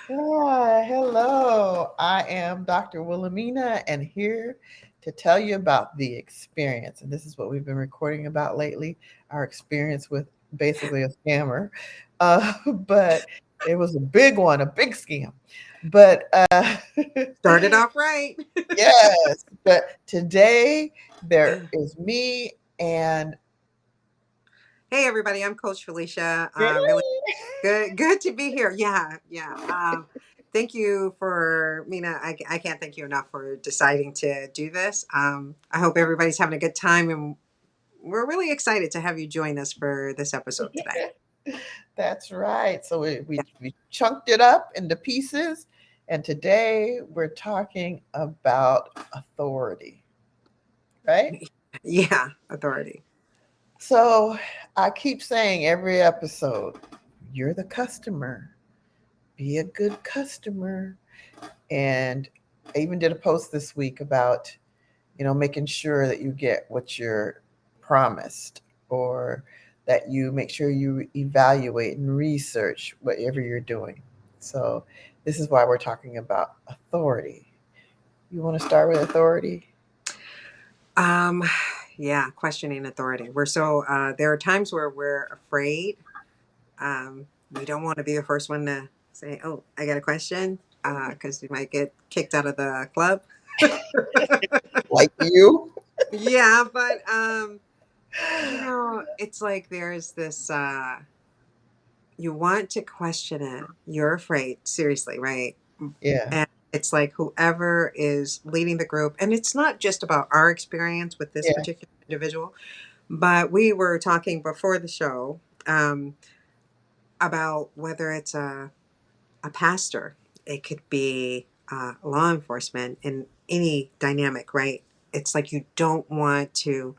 Hello. I am Dr. Wilhelmina and here to tell you about the experience. And this is what we've been recording about lately, our experience with basically a scammer. But it was a big one, a big scam. But Started off right. yes, but today there is me and Hey, everybody, I'm Coach Felicia. Really good to be here. Yeah. Thank you for, Mina. I can't thank you enough for deciding to do this. I hope everybody's having a good time, and we're really excited to have you join us for this episode today. that's right. So we, Yeah. we, we chunked it up into pieces. And today we're talking about authority, right? Yeah, authority. So I keep saying every episode, you're the customer, be a good customer. And I even did a post this week about, making sure that you get what you're promised or that you make sure you evaluate and research whatever you're doing. So, this is why we're talking about authority. You want to start with authority? Um, yeah, questioning authority. There are times where we're afraid. We don't want to be the first one to say, "Oh, I got a question," because we might get kicked out of the club. Like you? Yeah, but it's like there's this you want to question it. You're afraid, seriously, right? Yeah. And it's like whoever is leading the group, and it's not just about our experience with this Yeah. particular individual, but we were talking before the show about whether it's a pastor, it could be law enforcement in any dynamic, right? It's like you don't want to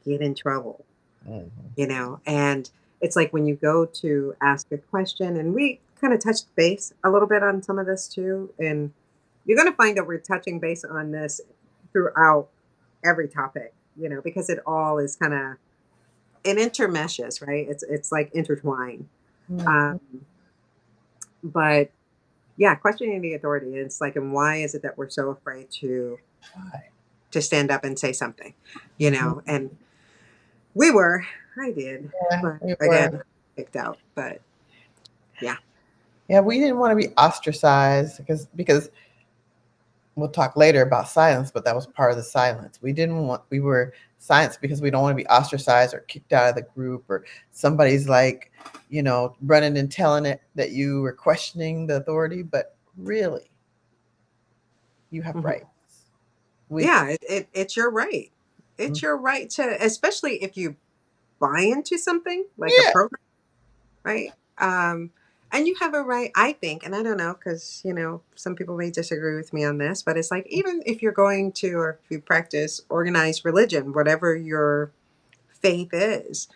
get in trouble, Mhm. and it's like when you go to ask a question, and we kind of touched base a little bit on some of this too, and you're going to find that we're touching base on this throughout every topic, because it all is kind of, it intermeshes, right? It's like intertwined. um, Mhm. but yeah, questioning the authority, it's like, and why is it that we're so afraid Why? to stand up and say something, Mhm. and we were, I did, Yeah, but we were. again, kicked out. But yeah. Yeah, we didn't want to be ostracized because we'll talk later about silence, but that was part of the silence. We were silenced because we don't want to be ostracized or kicked out of the group or somebody's like, running and telling it that you were questioning the authority, but really, you have Mhm. rights. We, Yeah, it's your right. It's mm, your right to, especially if you buy into something like a yeah, program, right? And you have a right, I think, and I don't know, because some people may disagree with me on this, but it's like, even if you're going to, or if you practice organized religion, whatever your faith is,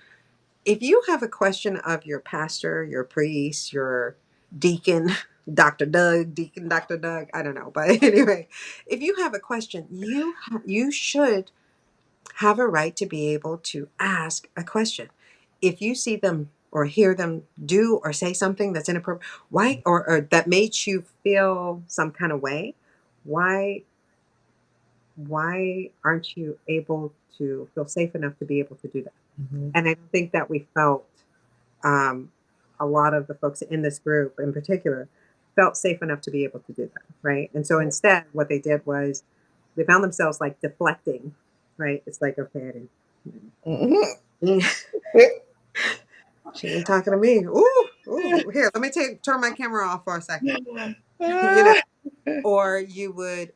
if you have a question of your pastor, your priest, your deacon, Dr. Doug, I don't know, but anyway, if you have a question, you should have a right to be able to ask a question. If you see them or hear them do or say something that's inappropriate, why, or that made you feel some kind of way, why why aren't you able to feel safe enough to be able to do that? mhm, And I don't think that we felt, um, a lot of the folks in this group in particular felt safe enough to be able to do that, right? And so instead, what they did was they found themselves like deflecting, right? It's like, okay, mhm. she ain't talking to me. Ooh, here, let me turn my camera off for a second. you know, or you would,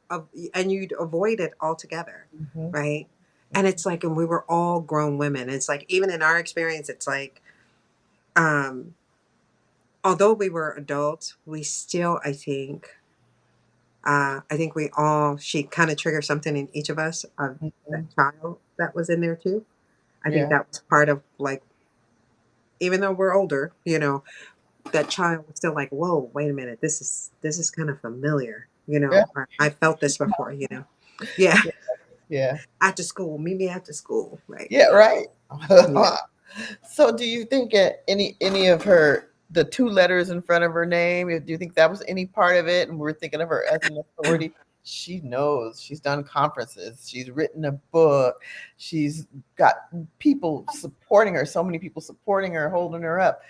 and you'd avoid it altogether, Mhm. right? And it's like, and we were all grown women. It's like, even in our experience, it's like, um, although we were adults, we still, I think we all, she kind of triggered something in each of us of that Mhm. child that was in there too. I think Yeah, that was part of, like, even though we're older, that child was still like, whoa, wait a minute, this is kind of familiar, yeah, or I felt this before, Yeah. yeah, After school, meet me after school, right? yeah. Right. Yeah. So, do you think any of her? the two letters in front of her name. Do you think that was any part of it? And we're thinking of her as an authority. She knows. She's done conferences. She's written a book. She's got people supporting her. So many people supporting her, holding her up.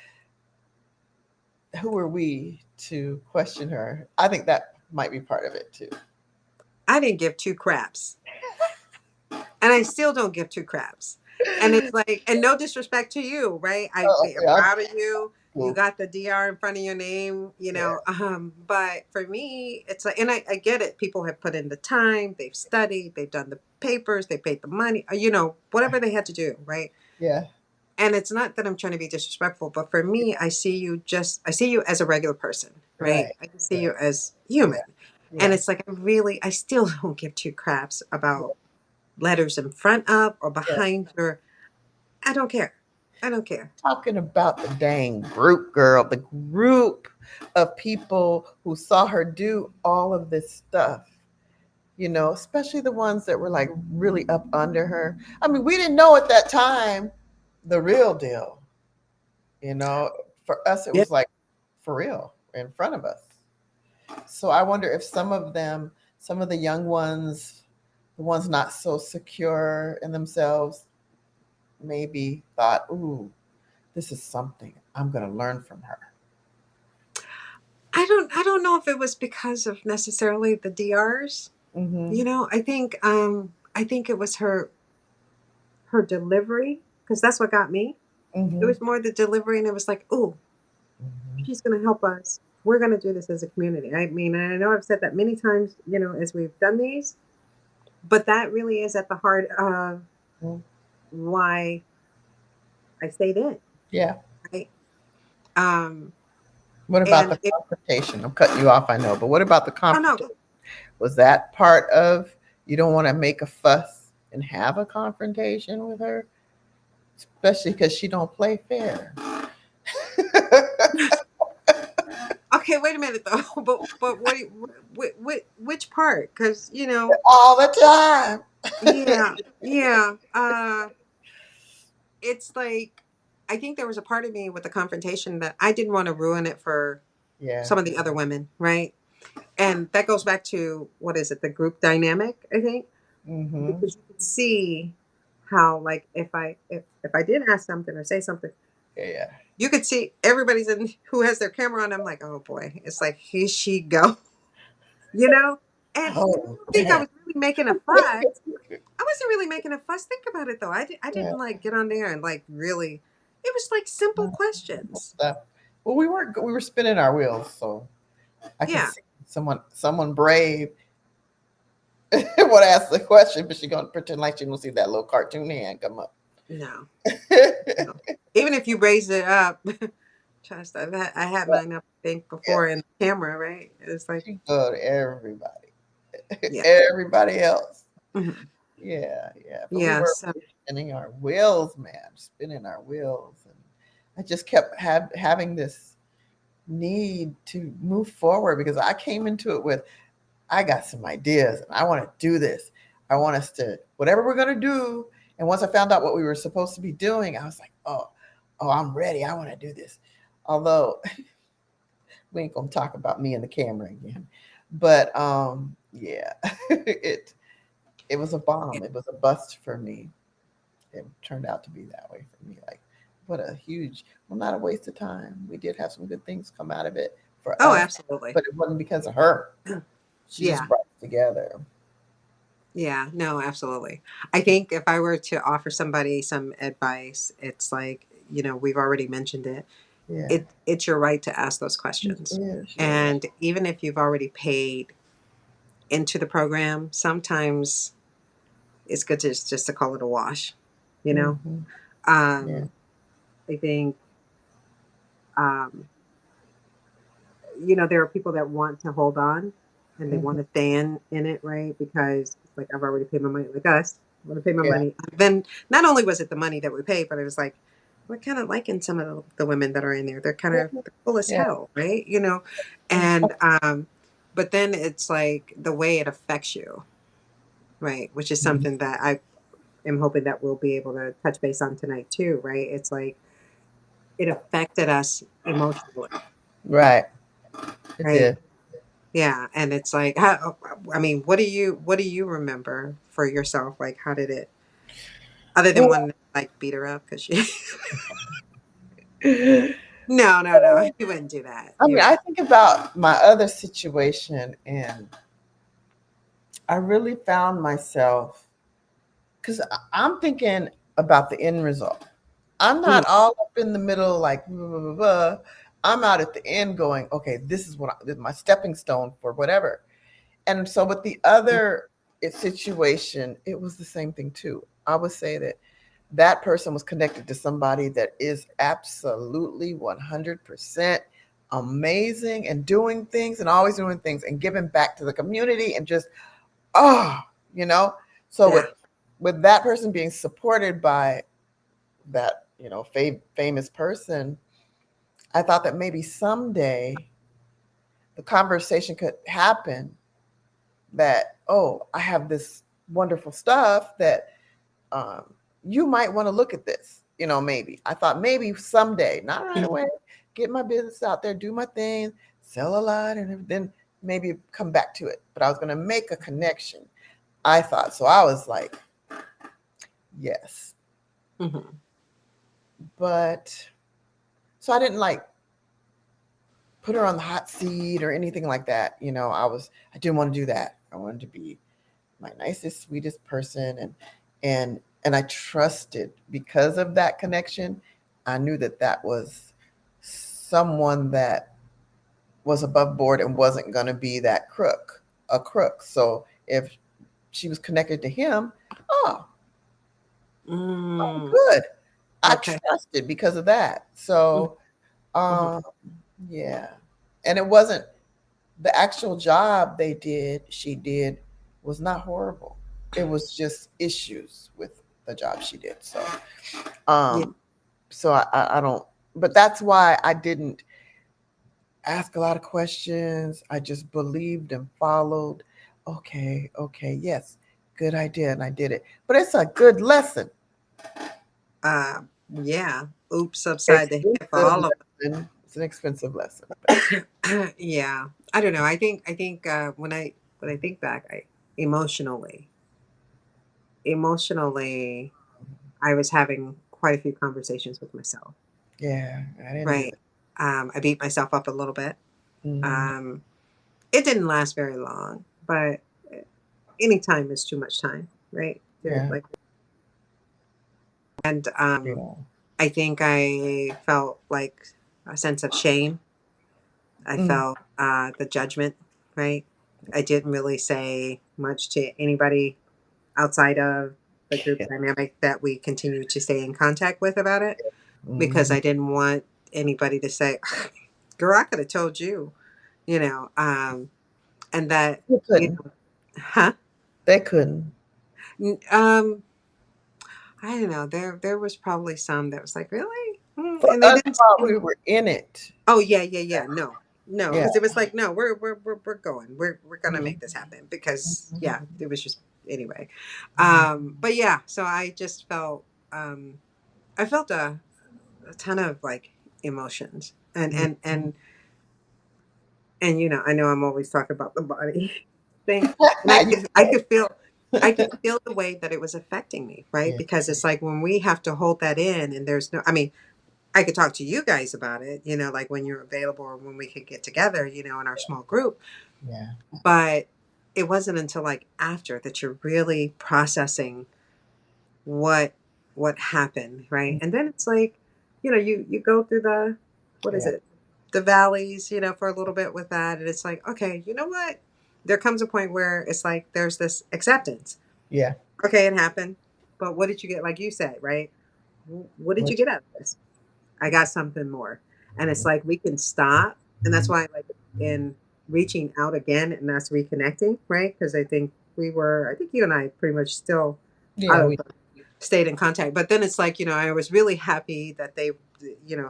Who are we to question her? I think that might be part of it too. I didn't give two craps. And I still don't give two craps. And it's like, and no disrespect to you, right? I'm Yeah, proud of you. You cool. got the DR in front of your name, you Yeah, know. But for me, it's like, and I get it. People have put in the time, they've studied, they've done the papers, they paid the money, you know, whatever they had to do, right? yeah, And it's not that I'm trying to be disrespectful, but for me, I see you as a regular person, right? right, I see right. you as Yeah, human. And yeah, it's like, I still don't give two craps about letters in front of or yeah. behind your. I don't care. I don't care. Talking about the dang group, girl, the group of people who saw her do all of this stuff, especially the ones that were like really up under her. I mean, we didn't know at that time the real deal, you know. For us, it Yeah. was like for real in front of us. So I wonder if some of them, some of the young ones, the ones not so secure in themselves, maybe thought, ooh, this is something I'm going to learn from her. I don't know if it was because of necessarily the DRs. Mm-hmm. You know, I think it was her delivery, because that's what got me. It Mm-hmm. was more the delivery, and it was like, oh, Mm-hmm. she's going to help us. We're going to do this as a community. I mean, I know I've said that many times, you know, as we've done these, but that really is at the heart of why I stayed in, Yeah. right? Um, What about and the confrontation? I'm cutting you off, I know, but what about the oh no, confrontation? Was that part of you don't want to make a fuss and have a confrontation with her, especially because she don't play fair okay, wait a minute though. But which part? Because you know, all the time? yeah, yeah. It's like I think there was a part of me with the confrontation that I didn't want to ruin it for Yeah. some of the other women, right? And that goes back to what is it, the group dynamic? I think Mm-hmm. because you can see how, like, if I did ask something or say something, Yeah. you could see everybody's in who has their camera on. I'm like, oh boy, it's like here she go, you know. And I Oh don't think I man. was really making a fuss. I wasn't really making a fuss. Think about it though. I Yeah. didn't like get on there and like really. It was like simple questions. Stuff. Well, we were spinning our wheels, so I can Yeah. see someone brave would ask the question, but she gonna pretend like she gonna see that little cartoon hand come up. No. No. Even if you raise it up, trust I had mine up I think Yeah, before in the camera, right? It's like she go to everybody, yeah. everybody else. Mhm. Yeah, yeah. But we Yeah. were So spinning our wheels, man, spinning our wheels, and I just kept having this need to move forward because I came into it with I got some ideas and I want to do this. I want us to whatever we're gonna do. And once I found out what we were supposed to be doing, I was like, oh, I'm ready. I want to do this. Although we ain't gonna talk about me and the camera again. But yeah, it was a yeah. bomb. It was a bust for me. It turned out to be that way for me. Like, what a huge, well, not a waste of time. We did have some good things come out of it for Oh, us, absolutely. but it wasn't because of her. She just Yeah. brought it together. Yeah. No, absolutely. I think if I were to offer somebody some advice, it's like, you know, we've already mentioned it. Yeah, It's your right to ask those it questions. is. You're right. And even if you've already paid into the program, sometimes it's good to just to call it a wash, you know? Hmm. Yeah. Um, I think, um, you know, there are people that want to hold on and they Hmm. want to stay in it, right? Because it's like, I've already paid my money, like us, I want to pay my Yeah. money. Then not only was it the money that we paid, but it was like, we're kind of liking some of the women that are in there. They're kind of Yeah. full as Yeah. hell, right? You know, and, but then it's like the way it affects you, right? Which is Mhm. something that I am hoping that we'll be able to touch base on tonight too, right? It's like it affected us emotionally, Right. It right? did. Yeah, and it's like, I mean, what do you remember for yourself? Like, how did it? Other than Well, one like beat her up because she. No, no, no. You wouldn't do that. I You mean, would. I think about my other situation, and I really found myself because I'm thinking about the end result. I'm Mm, not all up in the middle, like, blah, blah, blah, blah. I'm out at the end going, okay, this is my stepping stone for whatever. And so with the other situation, it was the same thing too. I would say that that person was connected to somebody that is absolutely 100% amazing and doing things and always doing things and giving back to the community and just, oh, you know. So yeah. with that person being supported by that, famous person, I thought that maybe someday the conversation could happen that, oh, I have this wonderful stuff that, you might want to look at this. Maybe I thought maybe someday, not right Mhm. away, get my business out there, do my thing, sell a lot, and then maybe come back to it. But I was going to make a connection. I thought so. I was like, yes, Mhm. but so I didn't like put her on the hot seat or anything like that. I didn't want to do that. I wanted to be my nicest, sweetest person, and I trusted because of that connection. I knew that that was someone that was above board and wasn't going to be a crook. So if she was connected to him, oh, Mm, good. I okay. trusted because of that. Mhm. So, Mhm. um, yeah, and it wasn't the actual job she did was not horrible. It was just issues with the job she did. Yeah. Um, so I don't, but that's why I didn't ask a lot of questions. I just believed and followed. Okay, okay, yes, good idea. And I did it. But it's a good lesson. Yeah. Oops, upside the head for Expensive all of lesson. It's an expensive lesson. us. Yeah. I don't know. I think when I think back, I emotionally, emotionally, I was having quite a few conversations with myself. Yeah, I didn't do Right. that. I beat myself up a little bit. Mhm. Um, it didn't last very long, but any time is too much time, right? Yeah, Like, and yeah. I think I felt like a sense of shame. I Mm, felt the judgment, right? I didn't really say much to anybody outside of the group yeah. dynamic that we continue to stay in contact with about it because Mhm. I didn't want anybody to say, girl, I could have told you, and that, They you couldn't. know, huh? They couldn't. N- I don't know. There was probably some that was like, really? For And they us, didn't. while we were in it. Oh yeah, yeah, yeah. No, no, Yeah. because it was like, no, we're going. We're gonna Mhm. make this happen because yeah, it was just anyway. Mhm. But yeah, so I just felt I felt a ton of like emotions and I know I'm always talking about the body thing, and You I can. could feel the way that it was affecting me, right? Yeah. Because it's like when we have to hold that in, and there's no, I mean, I could talk to you guys about it, like when you're available or when we could get together, in our small group. Yeah. But it wasn't until like after that you're really processing what what happened, right? And then it's like, you go through the what is Yeah. it? The valleys, for a little bit with that. And it's like, okay, you know what? There comes a point where it's like there's this acceptance. Yeah. Okay, it happened. But what did you get? Like you said, right? What did you Which, get out of this? I got something more. And it's like we can stop. And that's why I like in reaching out again and us reconnecting, right? Because I think you and I pretty much still out yeah, of stayed in contact. But then it's like, I was really happy that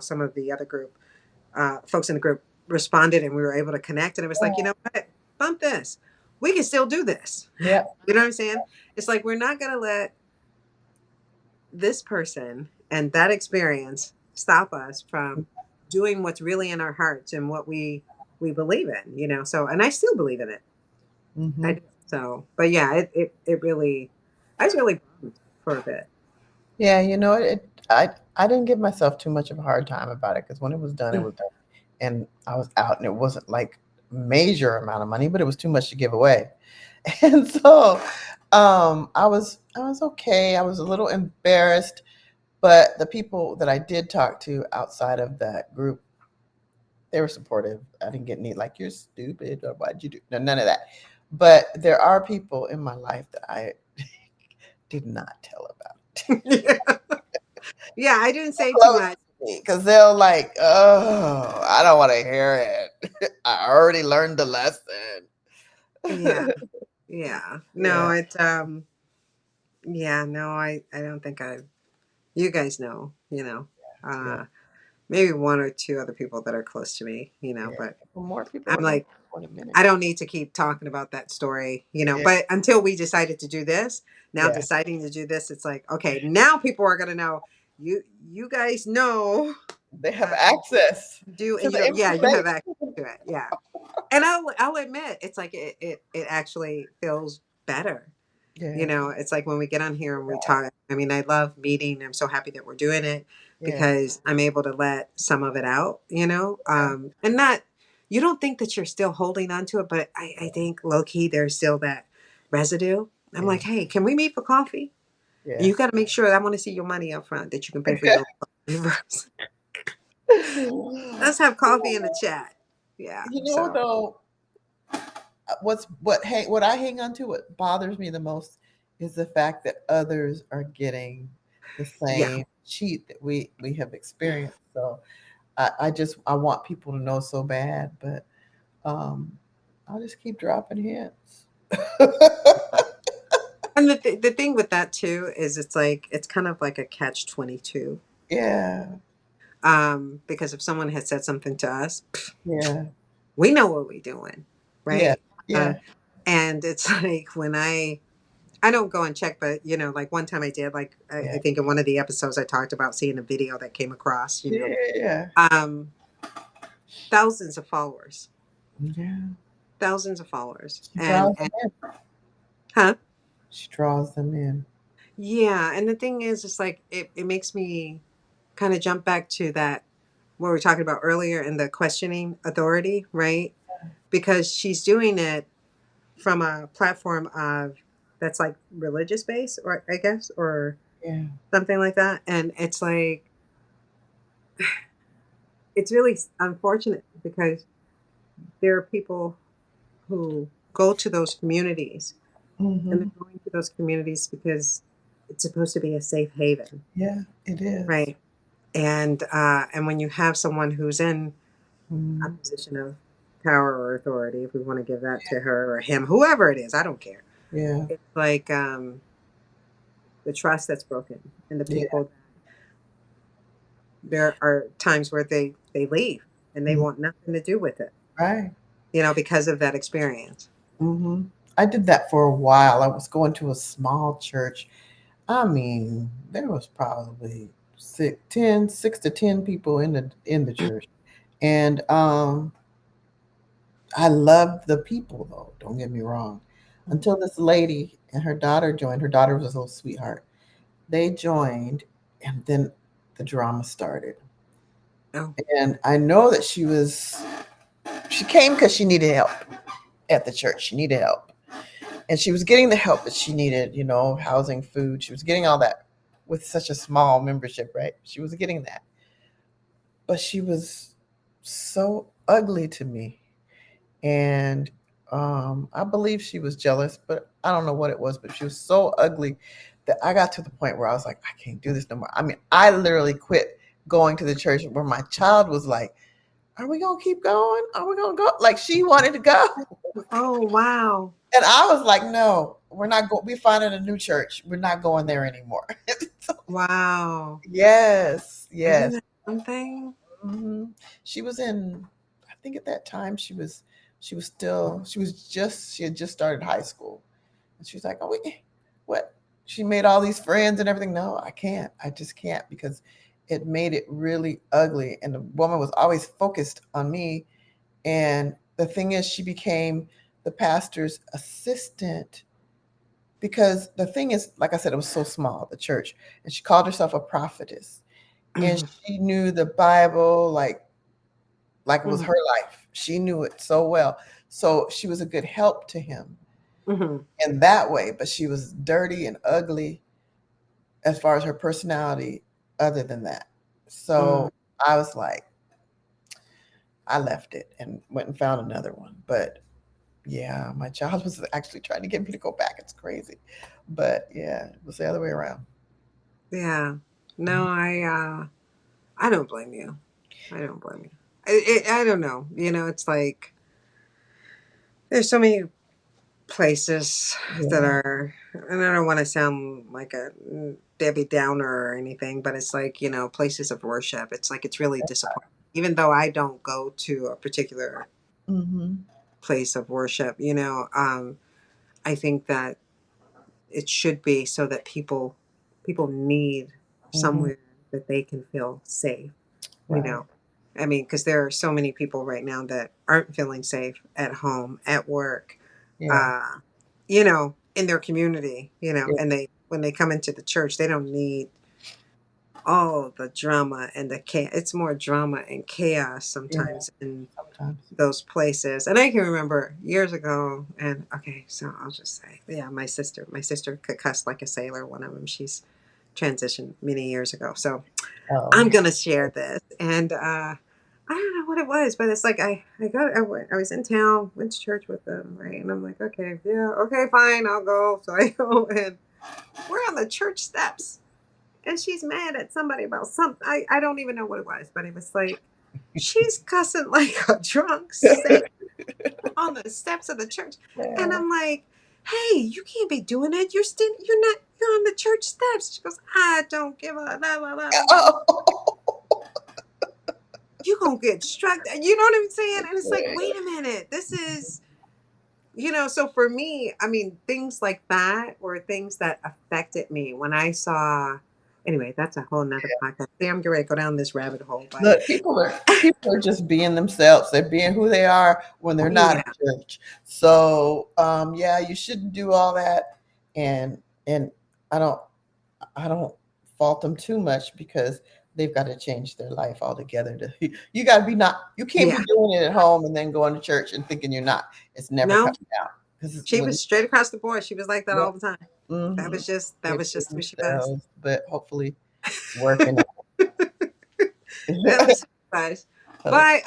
some of the other group, folks in the group responded and we were able to connect. And it was like, you know what? Bump this. We can still do this. yeah. You know what I'm saying? It's like we're not going to let this person and that experience stop us from doing what's really in our hearts and what we believe in, you know. So, and I still believe in it. I Hmm. do. So, but yeah, it really, I was really bummed for a bit. Yeah, you know, I didn't give myself too much of a hard time about it because when it was done, it Mm. was done, and I was out, and it wasn't like major amount of money, but it was too much to give away, and so I was okay. I was a little embarrassed, but the people that I did talk to outside of that group, they were supportive. I didn't get any like you're stupid or why'd you do no, none of that. But there are people in my life that I did not tell about it. Yeah. Yeah, I didn't say too Close much. to me because they'll like, oh, I don't want to hear it. I already learned the lesson. Yeah. Yeah. No, Yeah, it's yeah, no, I don't think I, you guys know, you know. yeah, Maybe one or two other people that are close to me, you know, yeah. but Well, more people I'm are gonna like, know in a minute. I don't need to keep talking about that story, you know. Yeah, But until we decided to do this, now yeah. deciding to do this, it's like, okay, now people are gonna know. You guys know They have that access you do, to and you the don't. Yeah, you have access information. to it. Yeah, and I'll admit, it's like it actually feels better. You Yeah, know, it's like when we get on here and we talk. I mean, I love meeting. I'm so happy that we're doing it yeah, because I'm able to let some of it out, you know, yeah, and not, you don't think that you're still holding on to it, but I think low key there's still that residue. I'm yeah, like, hey, can we meet for coffee? And yeah. you got to make sure I want to see your money up front that you can pay for your first. Let's have coffee in the chat. Yeah. You know, So, though, what I hang on to, what bothers me the most, is the fact that others are getting the yeah. same cheat that we have experienced. So I want people to know so bad, but um, I'll just keep dropping hints. And the thing with that too is it's like, it's kind of like a catch 22. Yeah, Because if someone had said something to us, yeah, we know what we're doing, yeah, right? Uh, yeah, and it's like when I don't go and check, but you know, like one time I did, like I yeah, think in one of the episodes I talked about seeing a video that came across, you know, yeah, um, thousands of followers, yeah. thousands of followers, She draws them and in. huh? She draws them in. Yeah, and the thing is, it's like it makes me kind of jump back to that what we were talking about earlier in the questioning authority, right? Because she's doing it from a platform of that's like religious based, or I guess, or Yeah, something like that, and it's like it's really unfortunate because there are people who go to those communities, and hmm, they're going to those communities because it's supposed to be a safe haven, yeah. It is. right? And when you have someone who's in a Mm, position of power or authority, if we want to give that to her or him, whoever it is, I don't care. yeah, It's like the trust that's broken, and the yeah. people, there are times where they leave and they Mm, want nothing to do with it, right. you know, because of that experience. Hmm. I did that for a while. I was going to a small church. I mean, there was probably 6 to 10 people in the church, and I loved the people though. Don't get me wrong. Until this lady and her daughter joined. Her daughter was a little sweetheart. They joined, and then the drama started. Oh, And I know that she came because she needed help at the church. She needed help. And she was getting the help that she needed, housing, food. She was getting all that with such a small membership, right? She was getting that. But she was so ugly to me. And I believe she was jealous, but I don't know what it was. But she was so ugly that I got to the point where I was like, I can't do this no more. I mean, I literally quit going to the church where my child was like, are we gonna keep going? Are we gonna go? Like she wanted to go. oh wow, And I was like, no, we're not going. We're finding a new church. We're not going there anymore. So, wow! yes, Isn't yes. that something? Hmm. She was in. I think at that time she was still. She had just started high school, and she was like, oh, what? She made all these friends and everything. No, I can't. I just can't because it made it really ugly. And the woman was always focused on me. And the thing is, she became the pastor's assistant because the thing is, like I said, it was so small, the church, and she called herself a prophetess, and Mhm. she knew the Bible like it was Mhm. her life. She knew it so well. So she was a good help to him Mhm. in that way, but she was dirty and ugly as far as her personality, other than that. So Mhm. I was like, I left it and went and found another one. But yeah, my child was actually trying to get me to go back. It's crazy. But yeah, it was the other way around. Yeah. No, Mhm. I don't blame you. I don't blame you. I don't know. It's like there's so many places that Yeah. are, and I don't want to sound like a Debbie Downer or anything, but it's like, places of worship. It's like it's really disappointing. Even though I don't go to a particular Hmm. place of worship, I think that it should be so that people need Hmm. somewhere that they can feel safe, you Right. know. I mean, because there are so many people right now that aren't feeling safe at home, at work, Yeah. uh, in their community, Yeah. and when they come into the church, they don't need all the drama and the chaos. It's more drama and chaos Yeah. sometimes in Sometimes. those places. And I can remember years ago, and okay, so I'll just say, yeah, my sister could cuss like a sailor. One of them, she's transitioned many years ago. So I'm Oh. gonna share this, and I don't know what it was, but it's like I was in town, went to church with them, right? And I'm like, okay, yeah, okay, fine, I'll go. So I go, and we're on the church steps, and she's mad at somebody about something. I don't even know what it was, but it was like she's cussing like a drunk saint on the steps of the church, and Yeah. I'm like, hey, you can't be doing that. You're on the church steps. She goes, I don't give a la la la. I'm like, Oh. you gonna get struck. You know what I'm saying? And it's like, wait a minute, this is, so for me, I mean, things like that were things that affected me when I saw. Anyway, that's a whole nother podcast. See, I'm getting ready to go down this rabbit hole, but Look, people are just being themselves. They're being who they are when they're not yeah, at church. So yeah, you shouldn't do all that. And I don't I don't fault them too much because they've got to change their life altogether. You got to be not you can't be yeah. doing it at home and then going to church and thinking you're not. It's never No, coming out because she when was straight across the board. She was like that yeah, all the time. That mhm, was just that they're was being just who she was. themselves, but hopefully it's working That out. was nice. But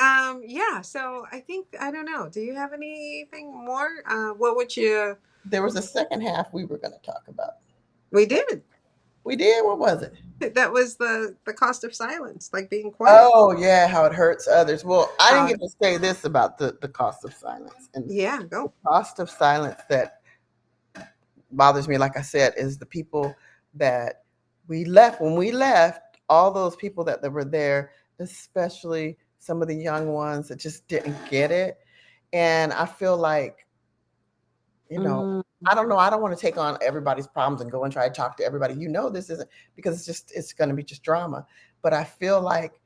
yeah, so I don't know. Do you have anything more? What would you There was a second half we were going to talk about. we did. We did. What was it? That was the cost of silence, like being quiet. Oh yeah, how it hurts others. Well, I didn't How get to say this about the cost of silence. And yeah, the go. cost of silence that bothers me, like I said, is the people that we left when we left, all those people that were there, especially some of the young ones that just didn't get it. And I feel like, you know, Mm, I don't know, I don't want to take on everybody's problems and go and try to talk to everybody. This isn't because it's going to be just drama. But I feel like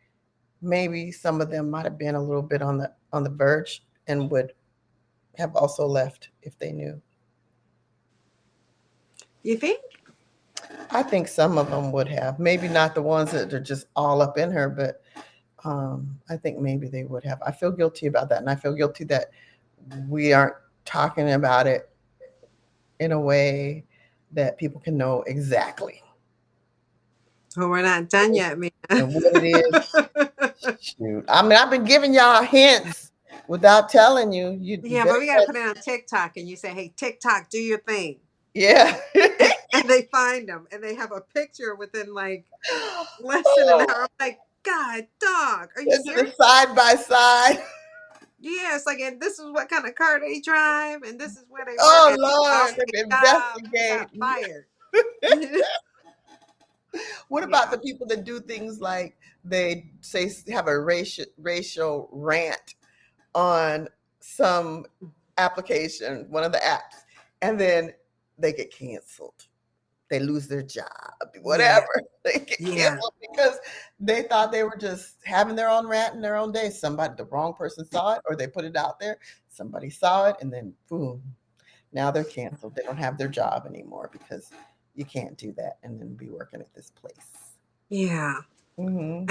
maybe some of them might have been a little bit on the verge and would have also left if they knew. you think? I think some of them would have. Maybe not the ones that are just all up in her, but I think maybe they would have. I feel guilty about that, and I feel guilty that we aren't talking about it in a way that people can know exactly Oh, we're not done yet, man. and what it is. Shoot, I mean, I've been giving y'all hints without telling you. You Yeah, but better, we got to put it on TikTok, and you say, "Hey, TikTok, do your thing," yeah. and they find them, and they have a picture within like less than an hour. I'm like, God, dog, are you Into serious? the side by side. Yeah, it's like, and this is what kind of car they drive, and this is where they work, Oh and they Lord, lost their they job, who got investigate. fired. What about Yeah. the people that do things like they say have a racial rant on some application, one of the apps, and then they get canceled? they lose their job, Yeah. whatever. They get Yeah. canceled because they thought they were just having their own rant in their own day. Somebody, the wrong person saw it, or they put it out there. Somebody saw it, and then boom, now they're canceled. They don't have their job anymore because you can't do that and then be working at this place. Yeah. Hmm.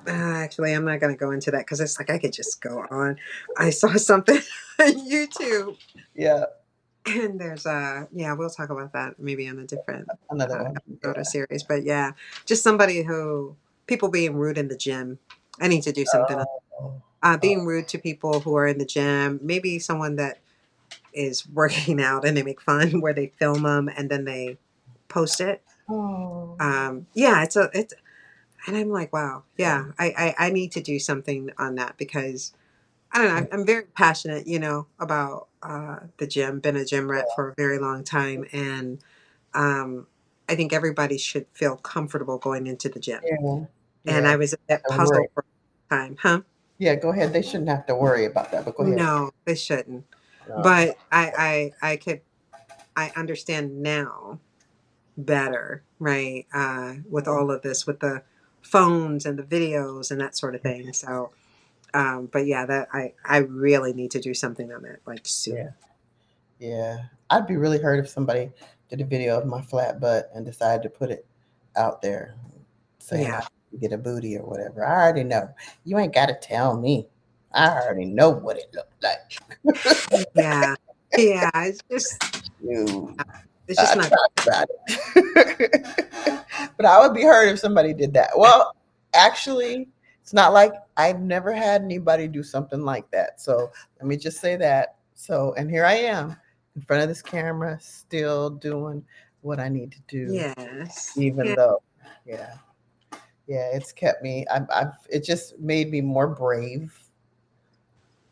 And actually, I'm not going to go into that because it's like I could just go on. I saw something on YouTube, Yeah, and there's yeah, we'll talk about that maybe on a different another one. episode or Yeah. series. But yeah, just somebody who people being rude in the gym. I need to do something. Oh, Being rude to people who are in the gym. Maybe someone that is working out and they make fun where they film them and then they post it. oh, Yeah, it's and I'm like, wow, yeah, yeah, I need to do something on that because I don't know. I'm very passionate, about the gym. Been a gym rat for a very long time, and I think everybody should feel comfortable going into the gym. yeah, And yeah. I was a bit Don't worry. puzzled for a time, huh? Yeah, go ahead. They shouldn't have to worry about that, but go ahead. No, they shouldn't. No. But I understand now better, right? With all of this, with the phones and the videos and that sort of thing. So, but yeah, that I really need to do something on that, like soon. Yeah, yeah. I'd be really hurt if somebody did a video of my flat butt and decided to put it out there saying Yeah, I get a booty or whatever. I already know. You ain't got to tell me. I already know what it looked like. yeah, yeah. You It's just not. talk about it. But I would be hurt if somebody did that. Well, actually, it's not like I've never had anybody do something like that. So let me just say that. So, and here I am in front of this camera, still doing what I need to do, Yes. even Yeah. though, yeah, yeah, it's kept me. It just made me more brave,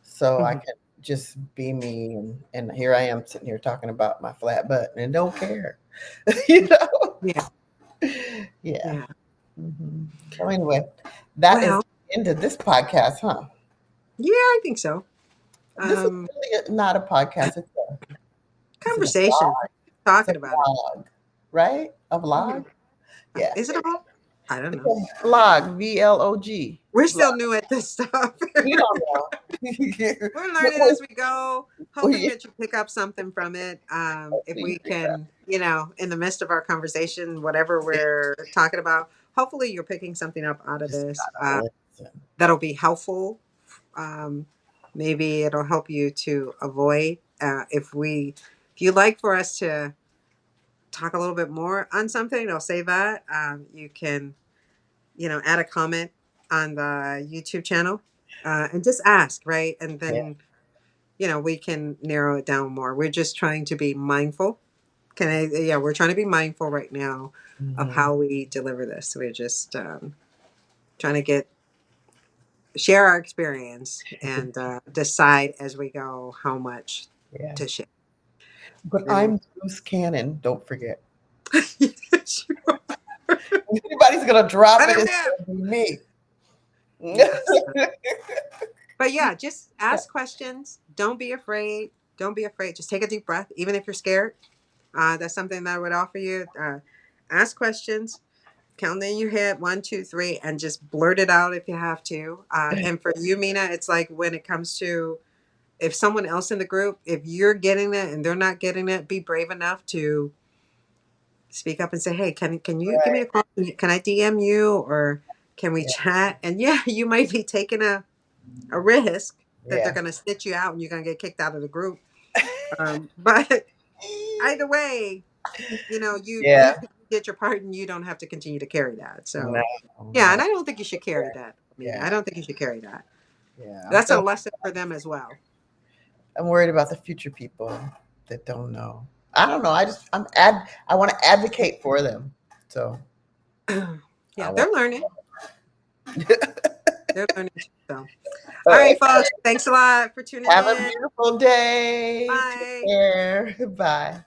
so I Mhm. can just be me. And here I am sitting here talking about my flat butt and don't care, you know. Yeah. Yeah. Yeah. So anyway, that is Well, the end of this podcast, huh? yeah, I think so. This is really not a podcast. Is it a Conversation, vlog? It's a talking about it. vlog, right? A Mhm. vlog? Yeah. Is it a vlog? I don't It's know. a vlog, VLOG. We're Vlog. still new at this stuff. We don't know. We're But learning as we go, hoping we, that you pick up something from it. If we, we can, in the midst of our conversation, whatever we're talking about, hopefully you're picking something up out of just this gotta listen. that'll be helpful. Um, Maybe it'll help you to avoid if you'd like for us to talk a little bit more on something, I'll say that. You can, add a comment on the YouTube channel and just ask, right? And Yeah. then, we can narrow it down more. We're just trying to be mindful. Yeah, we're trying to be mindful right now of Mhm. how we deliver this. We're just trying to share our experience and decide as we go how much Yeah. to share. But And I'm Bruce Cannon. Don't forget. Sure. If anybody's gonna drop Let it, him it's know. gonna be me. Yes. But yeah, just ask questions. Don't be afraid. Don't be afraid. Just take a deep breath, even if you're scared. That's something that I would offer you. Ask questions. Count in your head 1, 2, 3, and just blurt it out if you have to. And for you, Mina, it's like when it comes to if someone else in the group, if you're getting it and they're not getting it, be brave enough to speak up and say, "Hey, can you give me Right. a call? Can I DM you or can we Yeah. chat?" And yeah, you might be taking a risk that they're Yeah. going to snitch you out and you're going to get kicked out of the group. But either way, you Yeah. did your part and you don't have to continue to carry that. No. So yeah, and No. I don't think you should carry that. I mean, I Yeah. don't think you should carry that. Yeah. I'm That's a feeling. lesson for them as well. I'm worried about the future people that don't know. I don't know. I want to advocate for them. So I Yeah, want. they're learning. They're learning too. So, all All right, right. folks. Thanks a lot for tuning Have a in. beautiful day. Take Bye. care. Bye.